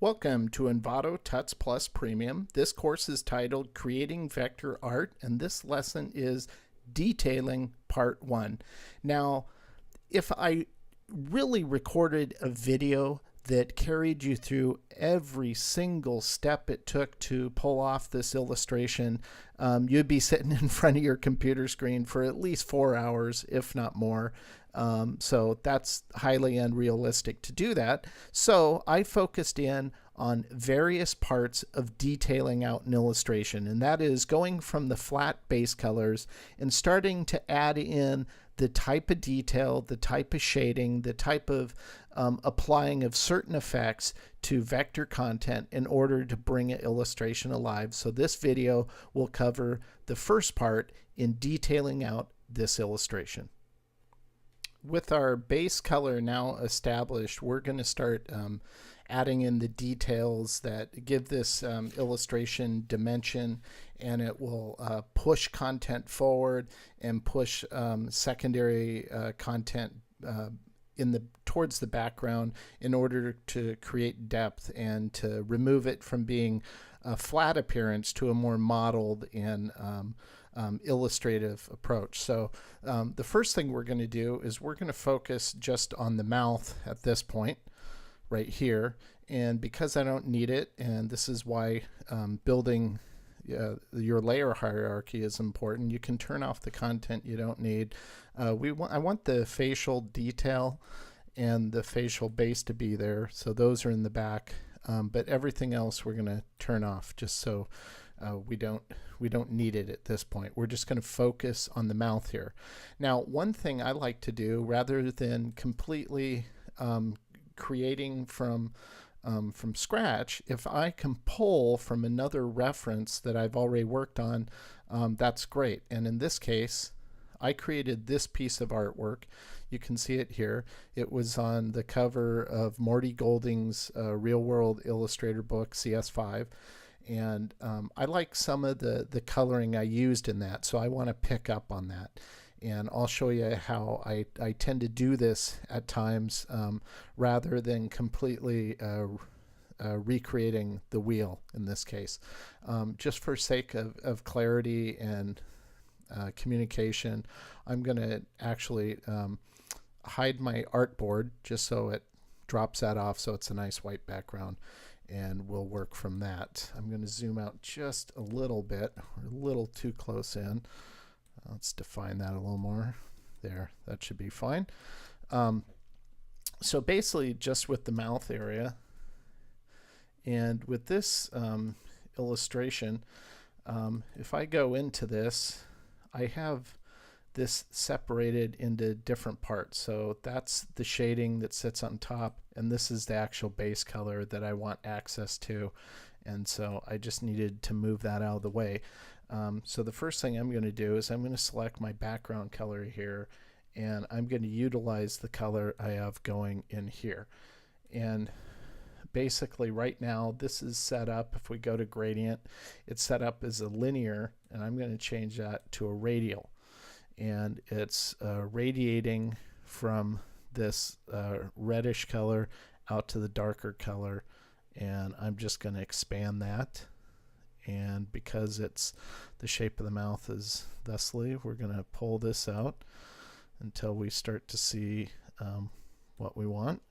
Welcome to Envato Tuts Plus Premium. This course is titled Creating Vector Art, and this lesson is Detailing Part 1. Now, if I really recorded a video that carried you through every single step it took to pull off this illustration, you'd be sitting in front of your computer screen for at least 4 hours, if not more. So that's highly unrealistic to do that. So I focused in on various parts of detailing out an illustration, and that is going from the flat base colors and starting to add in the type of detail, the type of shading, the type of applying of certain effects to vector content in order to bring an illustration alive. So this video will cover the first part in detailing out this illustration. With our base color now established, we're going to start adding in the details that give this illustration dimension, and it will push content forward and push secondary content towards the background in order to create depth and to remove it from being a flat appearance to a more modeled and illustrative approach. So the first thing we're going to do is we're going to focus just on the mouth at this point right here, and because I don't need it, and this is why building your layer hierarchy is important, you can turn off the content you don't need. I want the facial detail and the facial base to be there, so those are in the back, but everything else we're going to turn off just so we don't need it at this point. We're just going to focus on the mouth here. Now, one thing I like to do, rather than completely creating from scratch, if I can pull from another reference that I've already worked on, that's great. And in this case, I created this piece of artwork. You can see it here. It was on the cover of Morty Golding's Real World Illustrator book, CS5. And I like some of the coloring I used in that, so I want to pick up on that. And I'll show you how I tend to do this at times rather than completely recreating the wheel in this case. Just for sake of clarity and communication, I'm going to actually hide my artboard just so it drops that off so it's a nice white background, and we'll work from that. I'm going to zoom out just a little bit. We're a little too close in. Let's define that a little more. There, that should be fine. So basically just with the mouth area, and with this illustration, if I go into this, I have this separated into different parts. So that's the shading that sits on top, and this is the actual base color that I want access to, and so I just needed to move that out of the way. So the first thing I'm going to do is I'm going to select my background color here, and I'm going to utilize the color I have going in here. And basically right now this is set up, if we go to gradient, it's set up as a linear, and I'm going to change that to a radial. And it's radiating from this reddish color out to the darker color, and I'm just going to expand that. And because it's the shape of the mouth is thusly, we're going to pull this out until we start to see what we want.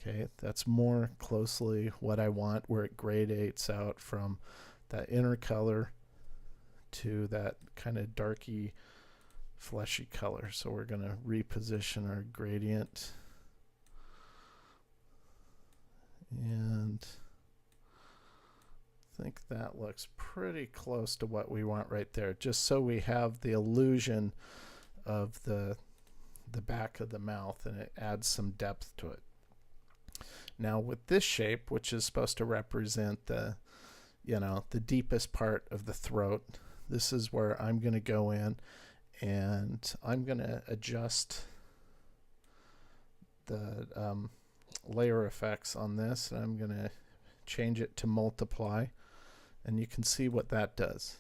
Okay, that's more closely what I want, where it gradates out from that inner color to that kind of darky fleshy color. So we're going to reposition our gradient, and I think that looks pretty close to what we want right there, just so we have the illusion of the back of the mouth, and it adds some depth to it. Now with this shape, which is supposed to represent the deepest part of the throat, this is where I'm going to go in, and I'm going to adjust the layer effects on this, and I'm going to change it to multiply, and you can see what that does.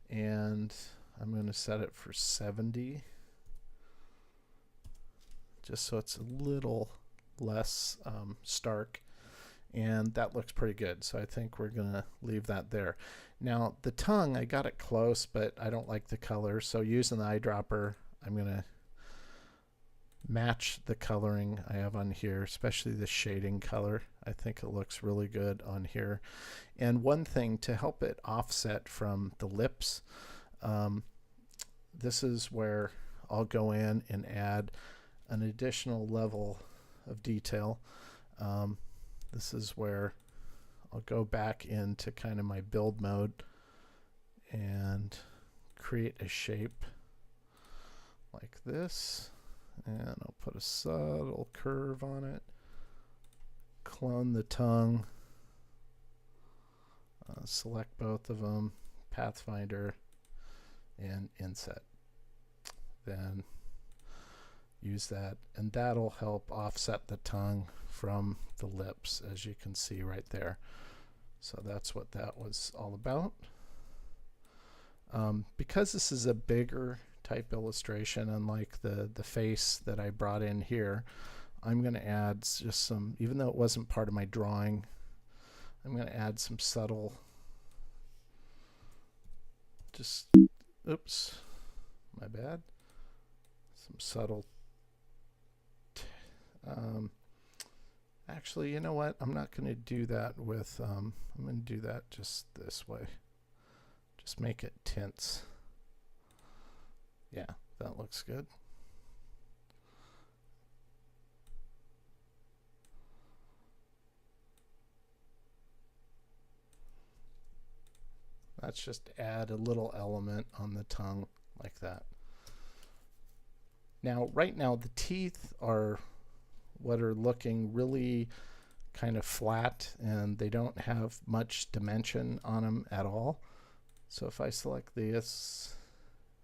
And I'm going to set it for 70 just so it's a little less stark, and that looks pretty good. So I think we're gonna leave that there. Now the tongue, I got it close, but I don't like the color, so using the eyedropper, I'm gonna match the coloring I have on here, especially the shading color. I think it looks really good on here. And one thing to help it offset from the lips, this is where I'll go in and add an additional level of detail. This is where I'll go back into kind of my build mode and create a shape like this, and I'll put a subtle curve on it, clone the tongue, select both of them, Pathfinder, and inset. Then use that, and that'll help offset the tongue from the lips, as you can see right there. So that's what that was all about. Because this is a bigger type illustration, unlike the face that I brought in here, I'm going to add just some, even though it wasn't part of my drawing, I'm going to add some subtle, just, oops, my bad, some subtle, actually, you know what, I'm not going to do that with, I'm going to do that just this way, just make it tints. Yeah, that looks good. Let's just add a little element on the tongue like that. Now, right now, the teeth are what are looking really kind of flat, and they don't have much dimension on them at all. So if I select this,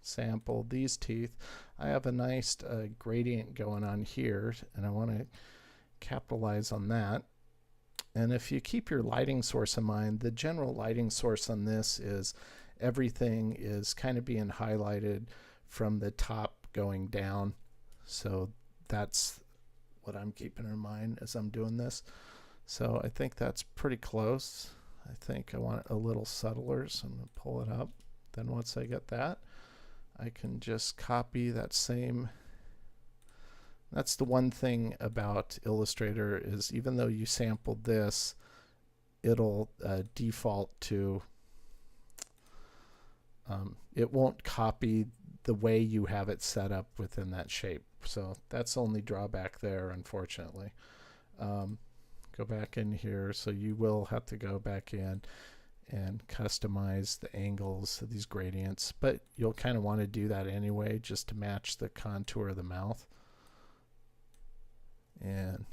sample these teeth, I have a nice gradient going on here, and I want to capitalize on that. And if you keep your lighting source in mind, the general lighting source on this is everything is kind of being highlighted from the top going down. So that's what I'm keeping in mind as I'm doing this. So I think that's pretty close. I think I want it a little subtler, so I'm going to pull it up. Then once I get that, I can just copy that same. That's the one thing about Illustrator, is even though you sampled this, it'll default to, it won't copy the way you have it set up within that shape. So that's the only drawback there, unfortunately. Go back in here, so you will have to go back in and customize the angles of these gradients, but you'll kind of want to do that anyway, just to match the contour of the mouth. And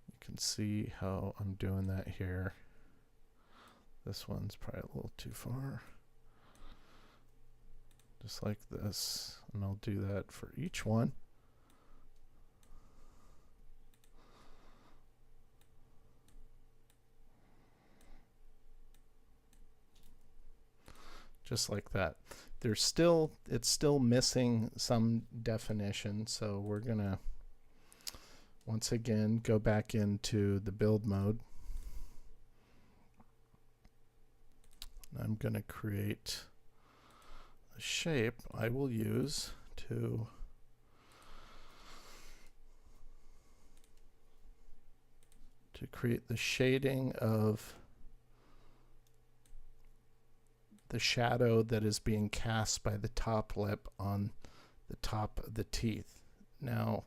you can see how I'm doing that here. This one's probably a little too far. Just like this, and I'll do that for each one. Just like that. There's still, it's still missing some definition, so we're gonna once again go back into the build mode. I'm gonna create a shape I will use to create the shading of the shadow that is being cast by the top lip on the top of the teeth. Now,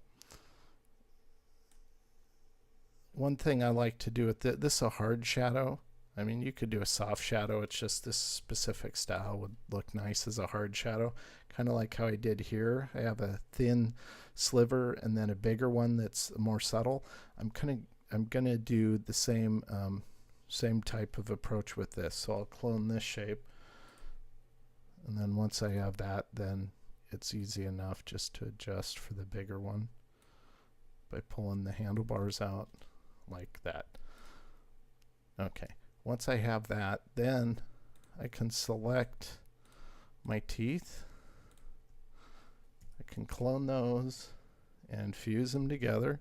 one thing I like to do with this is a hard shadow. I mean, you could do a soft shadow. It's just this specific style would look nice as a hard shadow, kind of like how I did here. I have a thin sliver and then a bigger one that's more subtle. I'm gonna do the same same type of approach with this. So I'll clone this shape, and then once I have that, then it's easy enough just to adjust for the bigger one by pulling the handlebars out like that. Okay, once I have that, then I can select my teeth. I can clone those and fuse them together.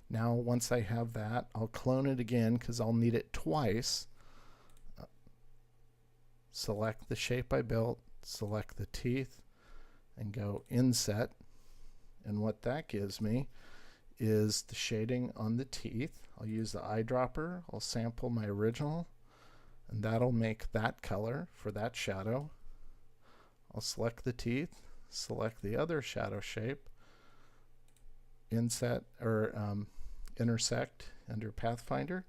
Now once I have that, I'll clone it again because I'll need it twice. Select the shape I built, select the teeth, and go inset. And what that gives me is the shading on the teeth. I'll use the eyedropper, I'll sample my original, and that'll make that color for that shadow. I'll select the teeth, select the other shadow shape, inset or intersect under Pathfinder,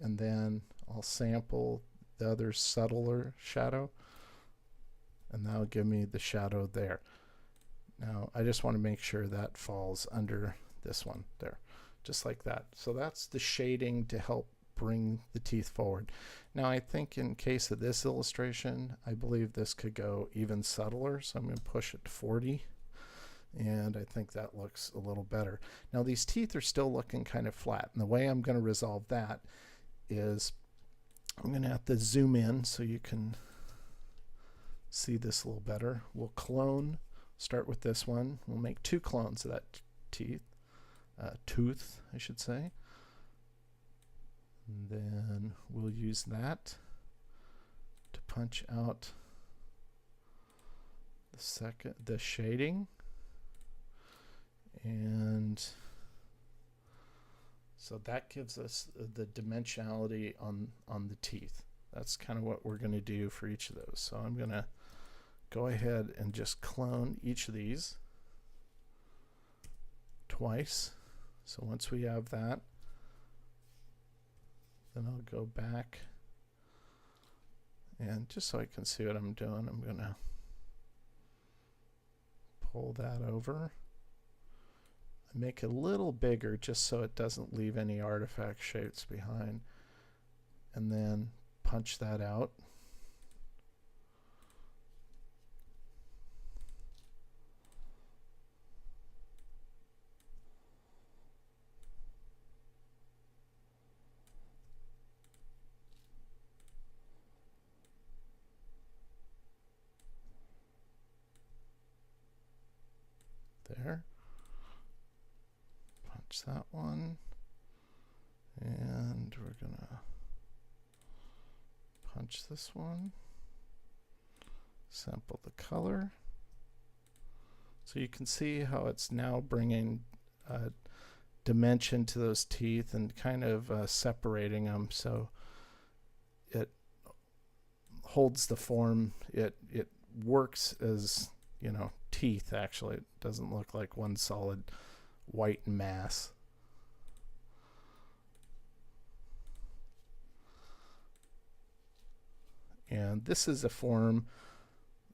and then I'll sample the other subtler shadow, and that'll give me the shadow there. Now I just want to make sure that falls under this one there, just like that. So that's the shading to help bring the teeth forward. Now I think in case of this illustration, I believe this could go even subtler, so I'm going to push it to 40, and I think that looks a little better. Now these teeth are still looking kind of flat, and the way I'm going to resolve that is I'm going to have to zoom in so you can see this a little better. We'll clone, start with this one. We'll make 2 clones of that tooth, I should say. And then we'll use that to punch out the shading. And so that gives us the dimensionality on the teeth. That's kind of what we're going to do for each of those. So I'm going to go ahead and just clone each of these twice. So once we have that, then I'll go back, and just so I can see what I'm doing, I'm going to pull that over. Make it a little bigger just so it doesn't leave any artifact shapes behind, and then punch that out. There. Punch that one, and we're gonna punch this one, sample the color. So you can see how it's now bringing dimension to those teeth and kind of separating them, so it holds the form. It works as, you know, teeth. Actually, it doesn't look like one solid white mass. And this is a form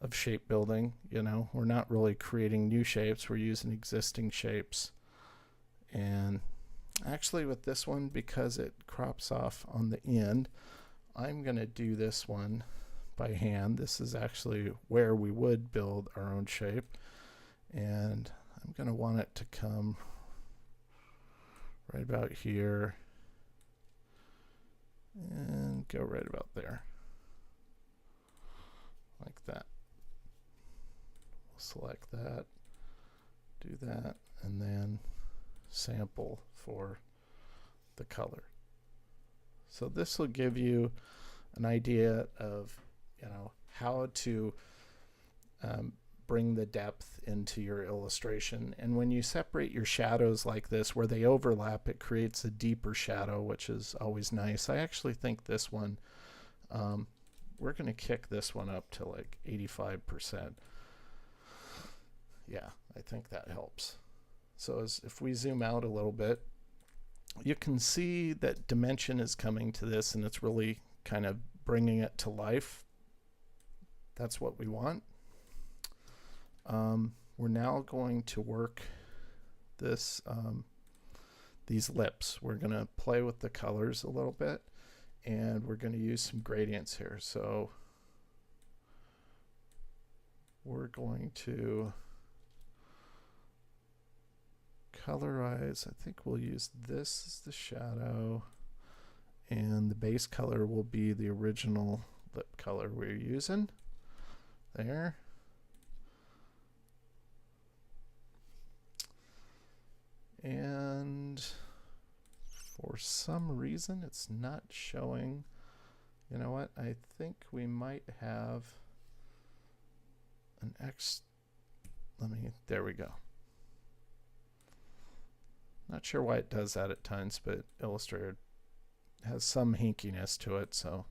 of shape building. You know, we're not really creating new shapes, we're using existing shapes. And actually with this one, because it crops off on the end, I'm going to do this one by hand. This is actually where we would build our own shape, and I'm going to want it to come right about here and go right about there, like that. We'll select that, do that, and then sample for the color. So this will give you an idea of, you know, how to bring the depth into your illustration. And when you separate your shadows like this, where they overlap, it creates a deeper shadow, which is always nice. I actually think this one, we're going to kick this one up to like 85%. Yeah, I think that helps. So if we zoom out a little bit, you can see that dimension is coming to this, and it's really kind of bringing it to life. That's what we want. We're now going to work this these lips. We're going to play with the colors a little bit, and we're going to use some gradients here. So we're going to colorize. I think we'll use this as the shadow, and the base color will be the original lip color we're using there. And for some reason it's not showing. You know what? I think we might have an there we go. Not sure why it does that at times, but Illustrator has some hinkiness to it, so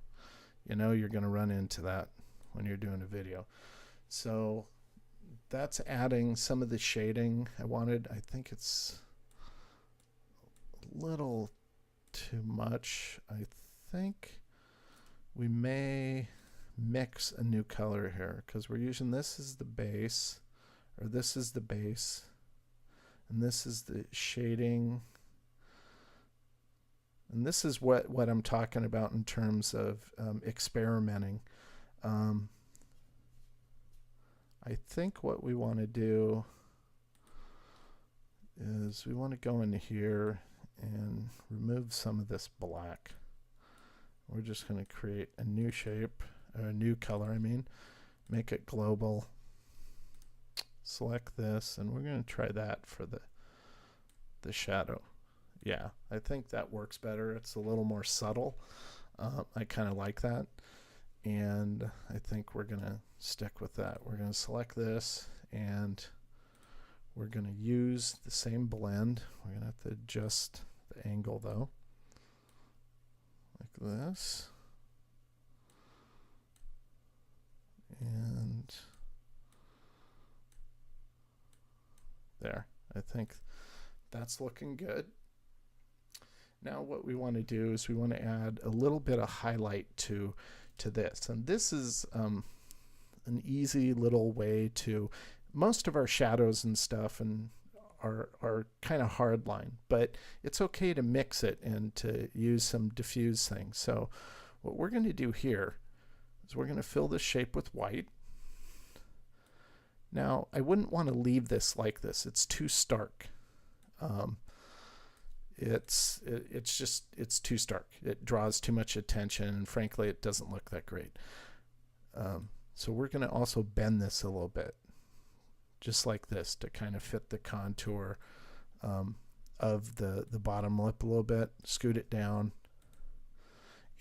you know you're going to run into that when you're doing a video. So that's adding some of the shading I wanted. I think it's a little too much. I think we may mix a new color here because we're using this as the base, or this is the base, and this is the shading. And this is what I'm talking about in terms of experimenting. I think what we want to do is we want to go into here and remove some of this black. We're just going to create a new shape, or a new color, I mean. Make it global. Select this, and we're going to try that for the shadow. Yeah, I think that works better. It's a little more subtle. I kind of like that. And I think we're going to stick with that. We're going to select this, and we're going to use the same blend. We're going to have to adjust the angle though, like this. And there. I think that's looking good. Now what we want to do is we want to add a little bit of highlight to this, and this is an easy little way to, most of our shadows and stuff and are kind of hard line, but it's okay to mix it and to use some diffuse things. So what we're going to do here is we're going to fill this shape with white. Now I wouldn't want to leave this like this. It's too stark. It's too stark. It draws too much attention, and frankly it doesn't look that great. So we're going to also bend this a little bit, just like this, to kind of fit the contour of the bottom lip a little bit. Scoot it down.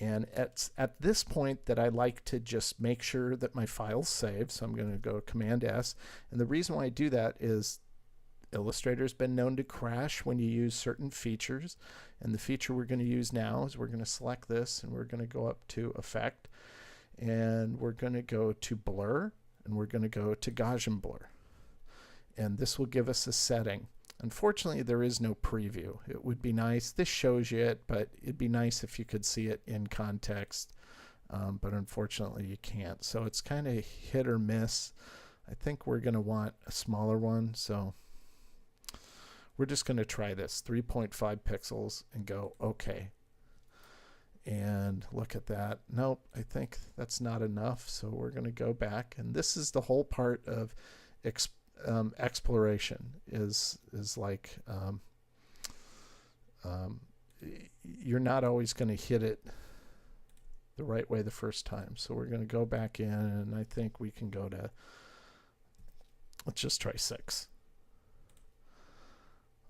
And at this point that I like to just make sure that my file's saved, so I'm going to go Command S. And the reason why I do that is Illustrator's been known to crash when you use certain features, and the feature we're going to use now is we're going to select this, and we're going to go up to Effect, and we're going to go to Blur, and we're going to go to Gaussian Blur, and this will give us a setting. Unfortunately there is no preview. It would be nice, this shows you it, but it'd be nice if you could see it in context, but unfortunately you can't. So it's kind of hit or miss. I think we're going to want a smaller one, so we're just going to try this 3.5 pixels and go OK. And look at that. Nope, I think that's not enough. So we're going to go back. And this is the whole part of exploration is like you're not always going to hit it the right way the first time. So we're going to go back in, and I think we can go to, let's just try 6.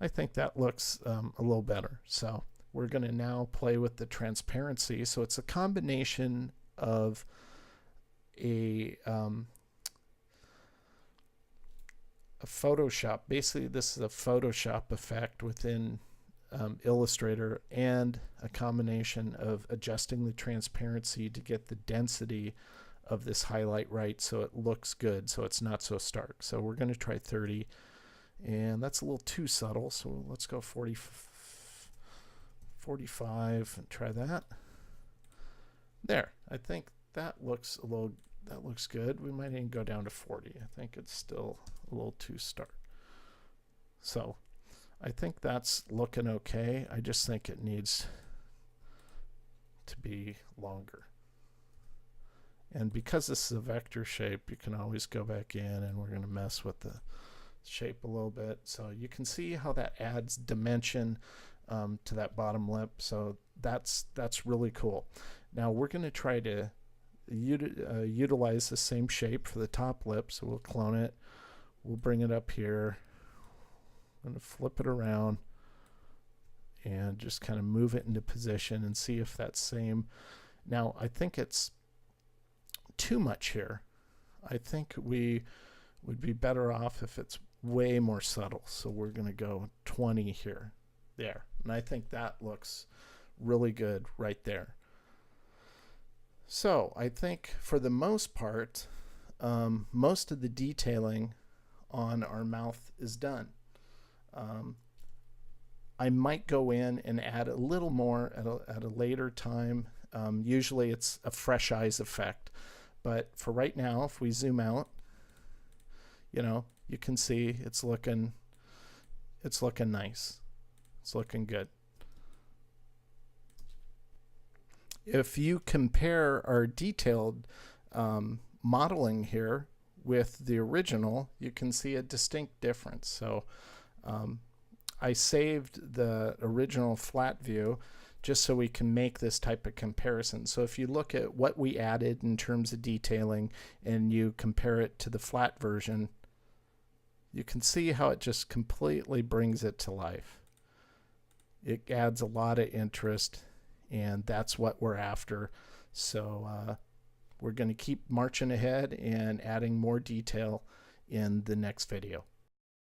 I think that looks a little better. So we're going to now play with the transparency. So it's a combination of a Photoshop. Basically, this is a Photoshop effect within Illustrator, and a combination of adjusting the transparency to get the density of this highlight right so it looks good, so it's not so stark. So we're going to try 30. And that's a little too subtle, so let's go 45 and try that. There, I think that looks good. We might even go down to 40. I think it's still a little too stark. So I think that's looking okay. I just think it needs to be longer. And because this is a vector shape, you can always go back in, and we're going to mess with the shape a little bit, so you can see how that adds dimension to that bottom lip. So that's really cool. Now we're going to try to utilize the same shape for the top lip, so we'll clone it, we'll bring it up here, I'm going to flip it around, and just kind of move it into position and see if that's same. Now I think it's too much here. I think we would be better off if it's way more subtle. So we're going to go 20 here. There. And I think that looks really good right there. So I think for the most part, most of the detailing on our mouth is done. I might go in and add a little more at a later time. Usually it's a fresh eyes effect. But for right now, if we zoom out, you know, you can see it's looking nice. It's looking good. If you compare our detailed modeling here with the original, you can see a distinct difference. So I saved the original flat view just so we can make this type of comparison. So if you look at what we added in terms of detailing and you compare it to the flat version, you can see how it just completely brings it to life. It adds a lot of interest, and that's what we're after. So we're going to keep marching ahead and adding more detail in the next video.